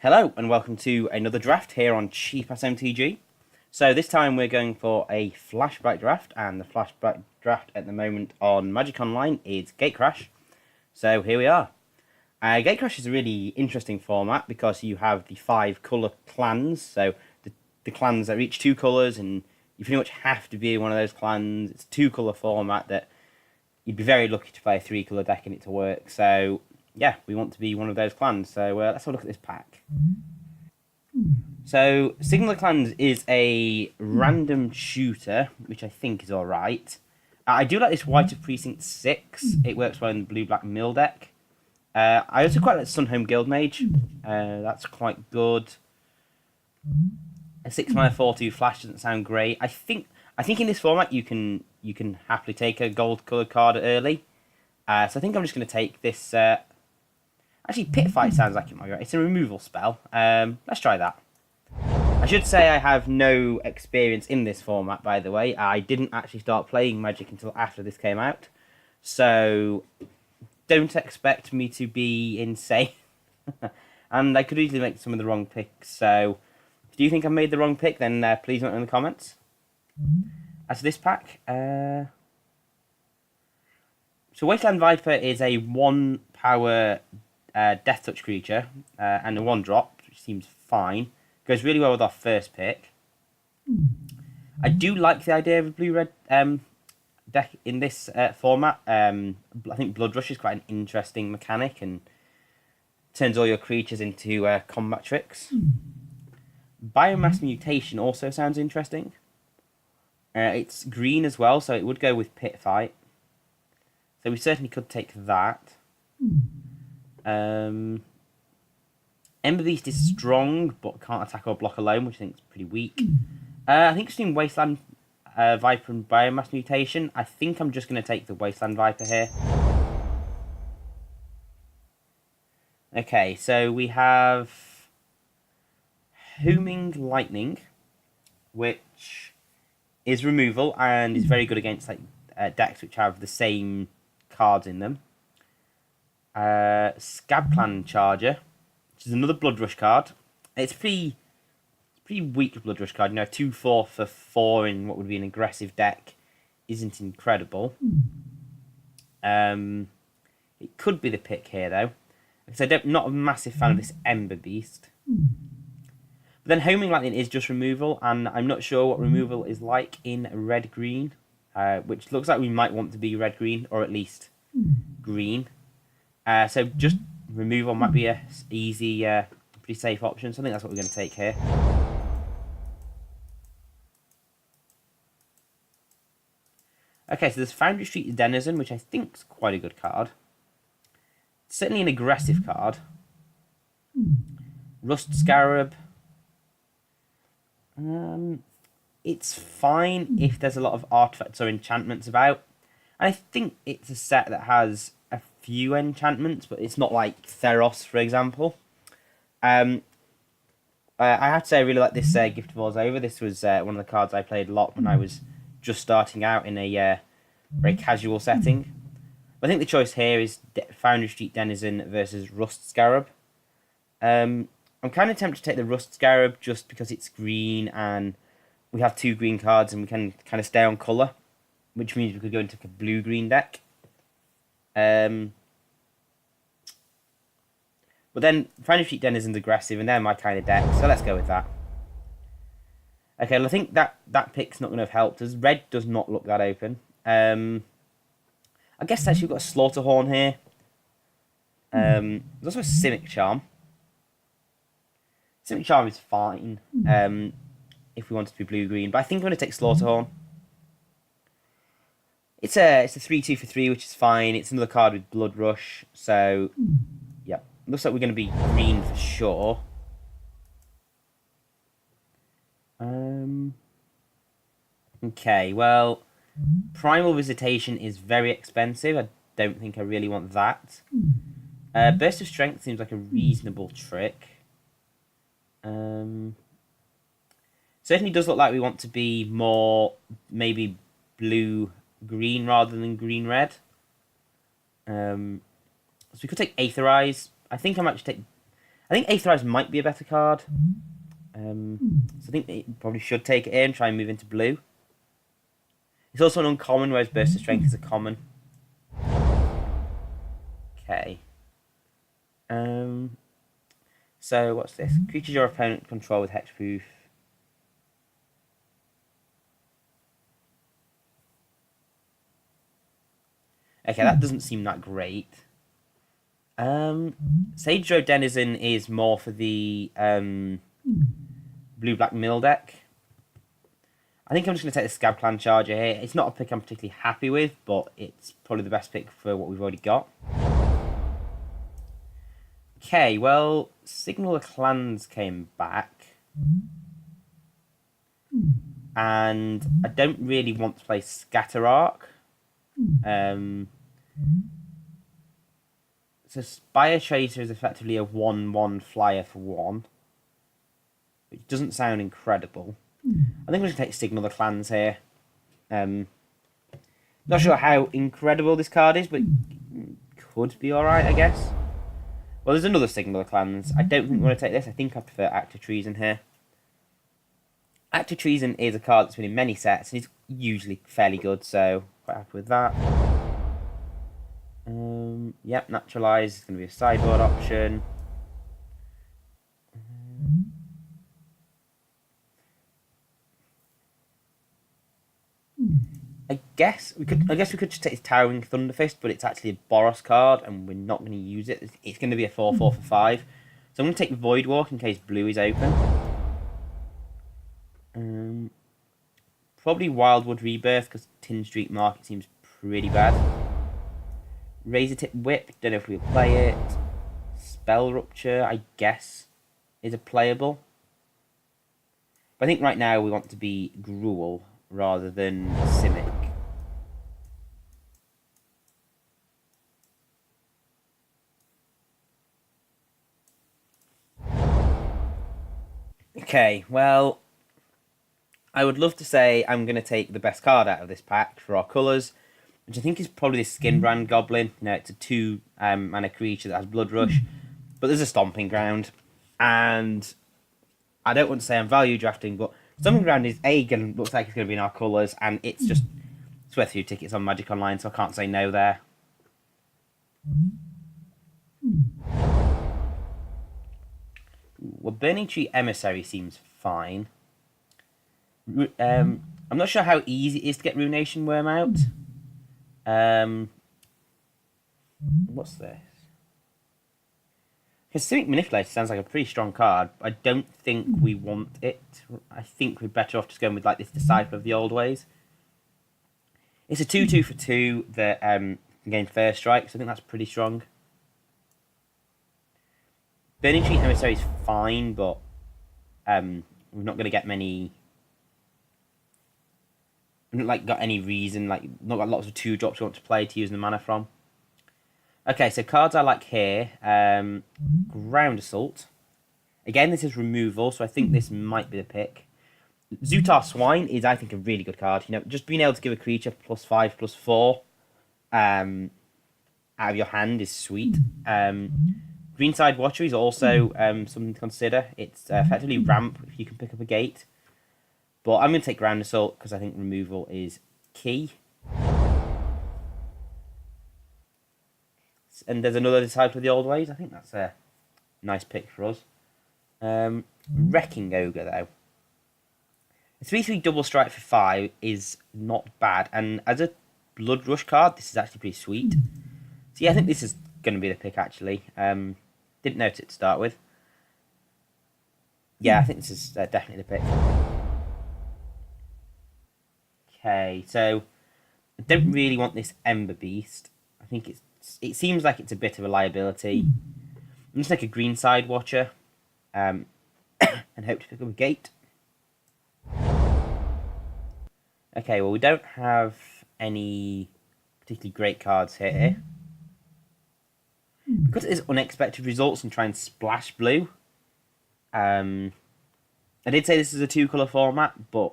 Hello and welcome to another draft here on Cheap as MTG. So this time we're going for a flashback draft, and the flashback draft at the moment on Magic Online is Gatecrash. So here we are. Gatecrash is a really interesting format because you have the 5 colour clans, so the clans are each 2 colours and you pretty much have to be one of those clans. It's a 2 colour format that you'd be very lucky to play a 3 colour deck in it to work. So yeah, we want to be one of those clans. So let's have a look at this pack. So Signal of Clans is a random shooter, which I think is alright. I do like this White of Precinct 6. It works well in the blue-black mill deck. I also quite like Sunhome Guildmage. That's quite good. A 6-mana 4/2 flash doesn't sound great. I think in this format you can happily take a gold-coloured card early. So I think I'm just going to take this. Actually, Pit Fight sounds like it might be right. It's a removal spell. Let's try that. I should say I have no experience in this format, by the way. I didn't actually start playing Magic until after this came out. So don't expect me to be insane. And I could easily make some of the wrong picks. So if you think I made the wrong pick, then please note in the comments. As for this pack, so Wasteland Viper is a 1-power Death Touch creature and a 1-drop, which seems fine. Goes really well with our first pick. I do like the idea of a blue-red deck in this format. I think Blood Rush is quite an interesting mechanic and turns all your creatures into combat tricks. Biomass Mutation also sounds interesting. It's green as well, so it would go with Pit Fight. So we certainly could take that. Ember Beast is strong, but can't attack or block alone, which I think is pretty weak. I think between Wasteland Viper and Biomass Mutation, I think I'm just going to take the Wasteland Viper here. Okay, so we have Homing Lightning, which is removal and is very good against decks which have the same cards in them. Scab Clan Charger, which is another Blood Rush card. It's pretty weak Blood Rush card. 2/4 for 4 in what would be an aggressive deck isn't incredible. It could be the pick here though, because I'm not a massive fan of this Ember Beast. But then Homing Lightning is just removal, and I'm not sure what removal is like in red-green, which looks like we might want to be red-green, or at least green. So just removal might be a easy, pretty safe option. So I think that's what we're going to take here. Okay, so there's Foundry Street Denizen, which I think is quite a good card. Certainly an aggressive card. Rust Scarab. It's fine if there's a lot of artifacts or enchantments about. And I think it's a set that has a few enchantments, but it's not like Theros, for example. I have to say I really like this Gift of War's Over. This was one of the cards I played a lot when I was just starting out in a very casual setting. But I think the choice here is Foundry Street Denizen versus Rust Scarab. I'm kind of tempted to take the Rust Scarab just because it's green and we have 2 green cards and we can kind of stay on colour, which means we could go into a blue-green deck. But then Foundry Street Denizen's aggressive and they're my kind of deck, so let's go with that. Okay, well I think that pick's not going to have helped us. Red does not look that open. I guess actually we've got a Slaughterhorn here. There's also a Simic Charm. Simic Charm is fine if we want it to be blue-green, but I think I'm going to take Slaughterhorn. It's a 3/2 for 3, which is fine. It's another card with Blood Rush, so yeah, looks like we're going to be green for sure. Okay, well, Primal Visitation is very expensive. I don't think I really want that. Burst of Strength seems like a reasonable trick. Certainly does look like we want to be more maybe blue-green rather than green-red. So we could take Aetherize. I think I might just take I think Aetherize might be a better card. So I think it probably should take it in and try and move into blue. It's also an uncommon, whereas Burst of Strength is a common. Okay. So what's this? Creatures your opponent control with hexproof. Okay, that doesn't seem that great. Sage Road Denizen is more for the blue-black mill deck. I think I'm just going to take the Scab Clan Charger here. It's not a pick I'm particularly happy with, but it's probably the best pick for what we've already got. Okay, well, Signal of Clans came back. And I don't really want to play Scatter Arc. So Spire Tracer is effectively a 1/1 flyer for 1. Which doesn't sound incredible. I think we're going to take Signal the Clans here. Not sure how incredible this card is, but could be alright, I guess. Well, there's another Signal the Clans. I don't think we're going to take this. I think I prefer Act of Treason here. Act of Treason is a card that's been in many sets, and is usually fairly good, so quite happy with that. Yep, Naturalize is going to be a sideboard option. I guess we could just take his Towering Thunderfist, but it's actually a Boros card, and we're not going to use it. It's going to be a 4/4 for 5. So I'm going to take Void Walk in case blue is open. Probably Wildwood Rebirth, because Tin Street Market seems pretty bad. Razor Tip Whip, don't know if we'll play it. Spell Rupture, I guess, is a playable. But I think right now we want to be Gruul rather than Simic. Okay, well, I would love to say I'm going to take the best card out of this pack for our colours, which I think is probably the Skinbrand Goblin. You know, it's a 2 mana creature that has Blood Rush, but there's a Stomping Ground, and I don't want to say I'm value drafting, but Stomping Ground is looks like it's going to be in our colours, and it's worth a few tickets on Magic Online, so I can't say no there. Well, Burning Tree Emissary seems fine. I'm not sure how easy it is to get Ruination Worm out. What's this? Civic Manipulator sounds like a pretty strong card. I don't think we want it. I think we're better off just going with like this Disciple of the Old Ways. It's a 2/2 for 2 that can gain First Strike, so I think that's pretty strong. Burning Tree Emissary is fine, but we're not going to get many. Like got any reason, like not got lots of 2-drops we want to play to use the mana from. Okay, so cards I like here. Ground Assault. Again, this is removal, so I think this might be the pick. Zhutaar Swine is, I think, a really good card. You know, just being able to give a creature +5/+4 out of your hand is sweet. Greenside Watcher is also something to consider. It's effectively ramp if you can pick up a gate. But I'm going to take Ground Assault because I think removal is key. And there's another Disciple of the Old Ways. I think that's a nice pick for us. Wrecking Ogre, though. A 3/3 double strike for 5 is not bad. And as a Blood Rush card, this is actually pretty sweet. So yeah, I think this is going to be the pick, actually. Didn't notice it to start with. Yeah, I think this is definitely the pick. Okay, so I don't really want this Ember Beast. I think it seems like it's a bit of a liability. I'm just like a Greenside Watcher, and hope to pick up a gate. Okay, well we don't have any particularly great cards here. Because it is unexpected results and try and splash blue. I did say this is a 2-colour format, but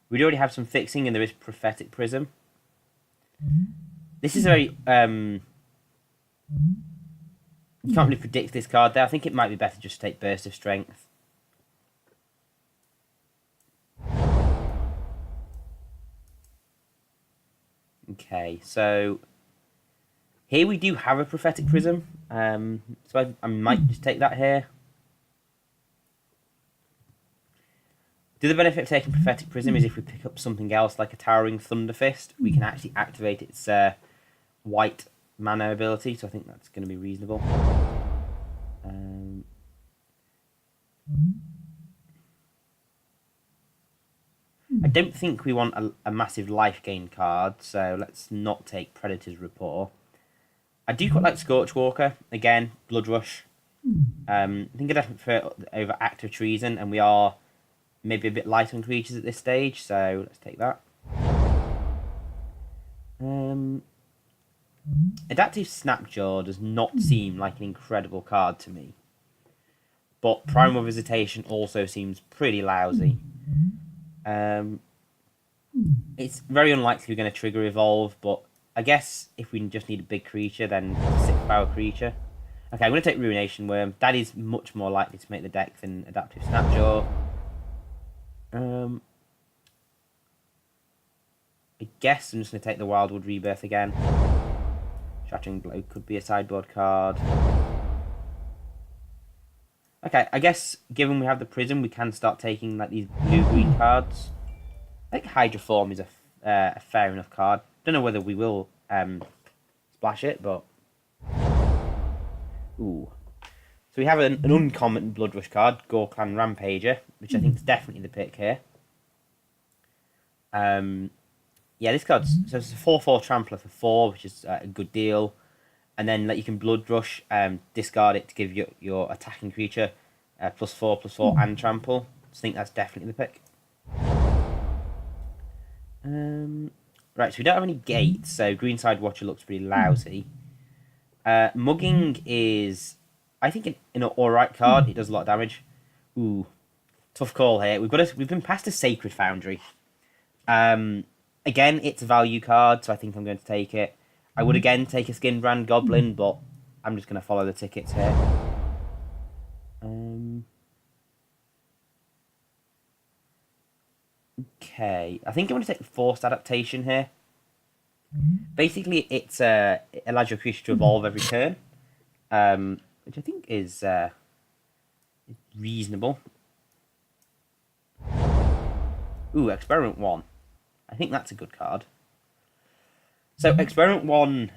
we already have some fixing, and there is Prophetic Prism. This is a very You can't really predict this card there. I think it might be better just to take Burst of Strength. Okay, so here we do have a Prophetic Prism. So I might just take that here. The other benefit of taking Prophetic Prism is if we pick up something else like a Towering Thunder Fist, we can actually activate its white mana ability, so I think that's going to be reasonable. I don't think we want a massive life gain card, so let's not take Predator's Rapport. I do quite like Scorchwalker. Again, Blood Rush. I think I definitely prefer over Act of Treason, and we are maybe a bit light on creatures at this stage, so let's take that. Adaptive Snapjaw does not seem like an incredible card to me, but Primal Visitation also seems pretty lousy. It's very unlikely we're going to trigger Evolve, but I guess if we just need a big creature, then 6-power creature. Okay, I'm going to take Ruination Worm. That is much more likely to make the deck than Adaptive Snapjaw. I guess I'm just going to take the Wildwood Rebirth again. Shattering Blow could be a sideboard card. Okay, I guess given we have the Prism, we can start taking like these blue-green cards. I think Hydroform is a fair enough card. Don't know whether we will splash it, but... Ooh. So we have an uncommon Blood Rush card, Gore Clan Rampager, which I think is definitely the pick here. Yeah, this card's... So it's a 4/4 Trampler for 4, which is a good deal. And then like, you can Blood Rush, discard it to give your attacking creature +4/+4 and Trample. I think that's definitely the pick. Right, so we don't have any gates, so Greenside Watcher looks pretty lousy. Mugging is, I think, an alright card. It does a lot of damage. Ooh, tough call here. We've been past a Sacred Foundry. Again, it's a value card, so I think I'm going to take it. I would again take a Skinbrand Goblin, but I'm just going to follow the tickets here. Okay, I think I'm going to take Forced Adaptation here. Basically, it allows your creature to evolve every turn, which I think is reasonable. Ooh, Experiment 1. I think that's a good card. So, Experiment 1,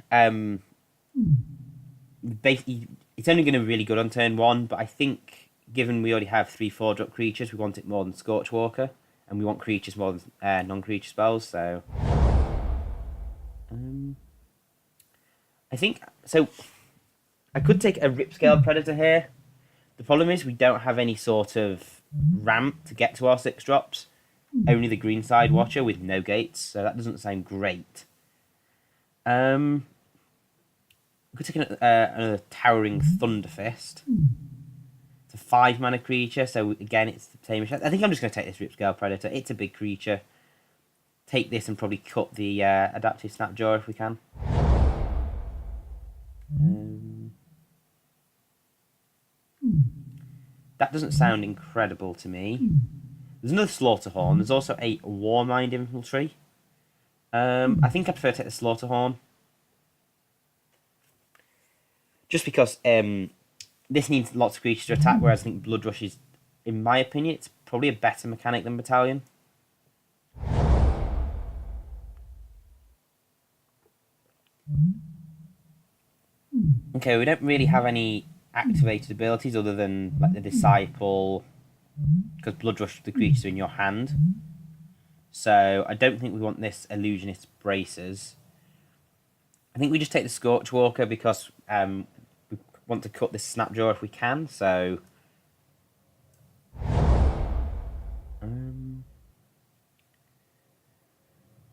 basically, it's only going to be really good on turn 1, but I think, given we already have 3/4 drop creatures, we want it more than Scorchwalker, and we want creatures more than non-creature spells, so... I think... So, I could take a Ripscale Predator here. The problem is we don't have any sort of ramp to get to our 6 drops. Only the Greenside Watcher with no gates, so that doesn't sound great. We could take another Towering Thunder Fist. It's a 5-mana creature, so again, it's the same. I think I'm just going to take this Ripscale Predator. It's a big creature. Take this and probably cut the Adaptive Snapjaw if we can. That doesn't sound incredible to me. There's another Slaughterhorn. There's also a Warmind Infantry. I think I prefer to take the Slaughterhorn. Just because this needs lots of creatures to attack, whereas I think Blood Rush is, in my opinion, it's probably a better mechanic than Battalion. Okay, we don't really have any activated abilities other than like the Disciple, because Blood Rush, the creatures are in your hand. So I don't think we want this Illusionist Bracers. I think we just take the Scorchwalker because we want to cut this Snapjaw if we can, so...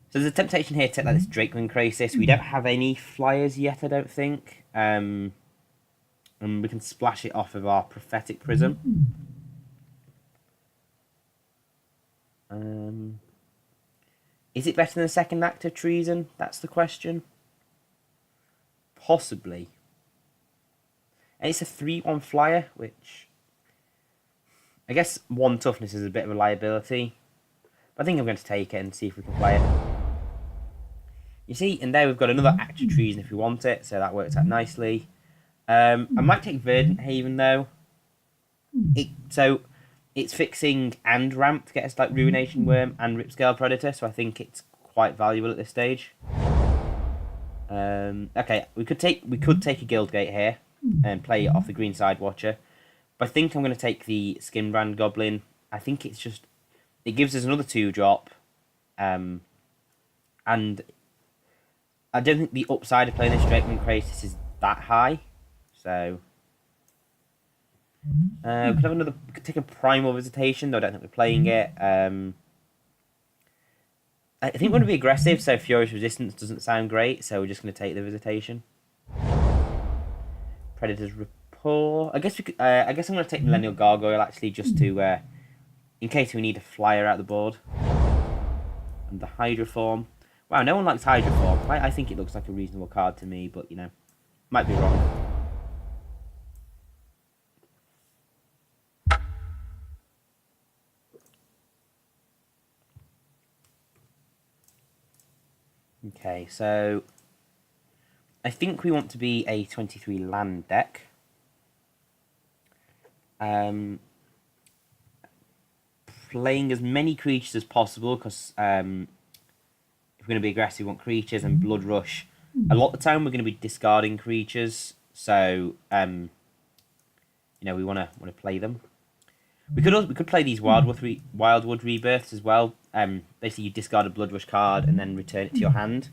So there's a temptation here to take like this Drakewing Krasis. We don't have any flyers yet, I don't think. And we can splash it off of our Prophetic Prism. Is it better than the second Act of Treason? That's the question. Possibly. And it's a 3/1 flyer, which I guess 1 toughness is a bit of a liability. But I think I'm going to take it and see if we can play it. You see, and there we've got another Act of Treason if we want it, so that works out nicely. I might take Verdant Haven though. So it's fixing and ramp to get us like Ruination Worm and Ripscale Predator, so I think it's quite valuable at this stage. Okay, we could take a Guildgate here and play it off the green side watcher. But I think I'm going to take the Skinbrand Goblin. I think it gives us another 2-drop. And I don't think the upside of playing this Drakeman Kratos is that high. So we could take a Primal Visitation, though I don't think we're playing it. I think we're going to be aggressive, so Furious Resistance doesn't sound great, so we're just going to take the Visitation. Predator's Rapport. I guess I'm going to take Millennial Gargoyle actually, just to in case we need a flyer out the board. And the Hydroform. Wow, no one likes Hydroform. I think it looks like a reasonable card to me, but you know, might be wrong. Okay, so I think we want to be a 23 land deck. Playing as many creatures as possible, because if we're going to be aggressive, we want creatures and Blood Rush. A lot of the time we're going to be discarding creatures, so you know, we want to play them. We could play these Wildwood Rebirths as well. Basically, you discard a Blood Rush card and then return it to your hand.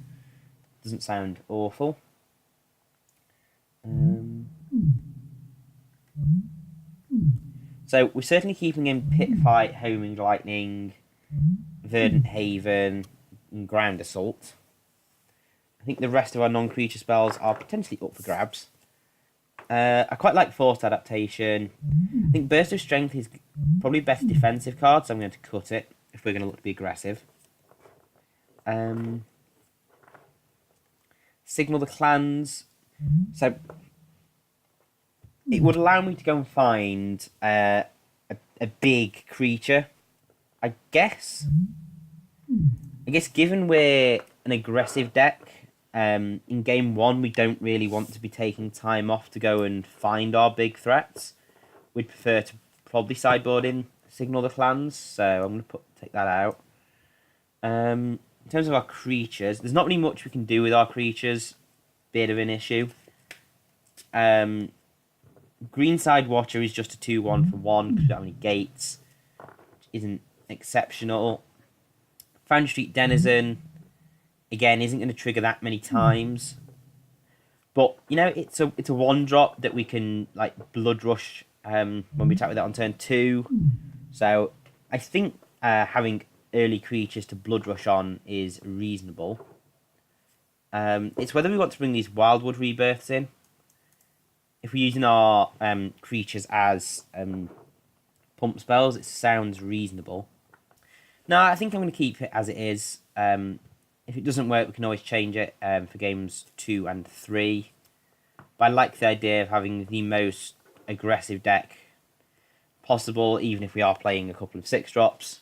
Doesn't sound awful. So we're certainly keeping in Pit Fight, Homing Lightning, Verdant Haven, and Ground Assault. I think the rest of our non-creature spells are potentially up for grabs. I quite like Forced Adaptation. I think Burst of Strength is probably the best defensive card, so I'm going to cut it if we're going to look to be aggressive. Signal the Clans. So it would allow me to go and find a big creature. I guess given we're an aggressive deck, in game 1 we don't really want to be taking time off to go and find our big threats. We'd prefer to probably sideboard in Signal the Clans, so I'm going to take that out. In terms of our creatures, there's not really much we can do with our creatures. Bit of an issue. Greenside Watcher is just a 2/1 for 1 because we don't have any gates, which isn't exceptional. Fan Street Denizen, again, isn't going to trigger that many times. But, you know, it's a 1-drop that we can, like, Blood Rush when we attack with it on turn 2. So, I think having early creatures to Blood Rush on is reasonable. It's whether we want to bring these Wildwood Rebirths in. If we're using our creatures as pump spells, it sounds reasonable. No, I think I'm going to keep it as it is. If it doesn't work, we can always change it for games 2 and 3. But I like the idea of having the most aggressive deck possible, even if we are playing a couple of 6-drops.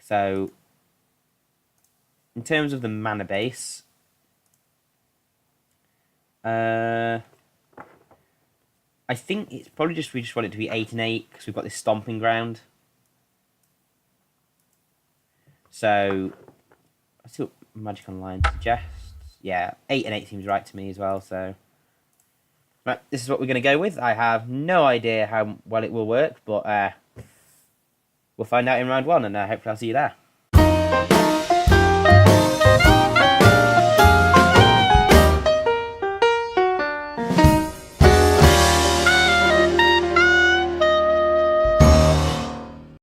So, in terms of the mana base, I think it's probably we just want it to be 8 and 8 because we've got this Stomping Ground. So, let's see what Magic Online suggests. Yeah, 8 and 8 seems right to me as well. So, right, this is what we're going to go with. I have no idea how well it will work, but we'll find out in round 1, and hopefully I'll see you there.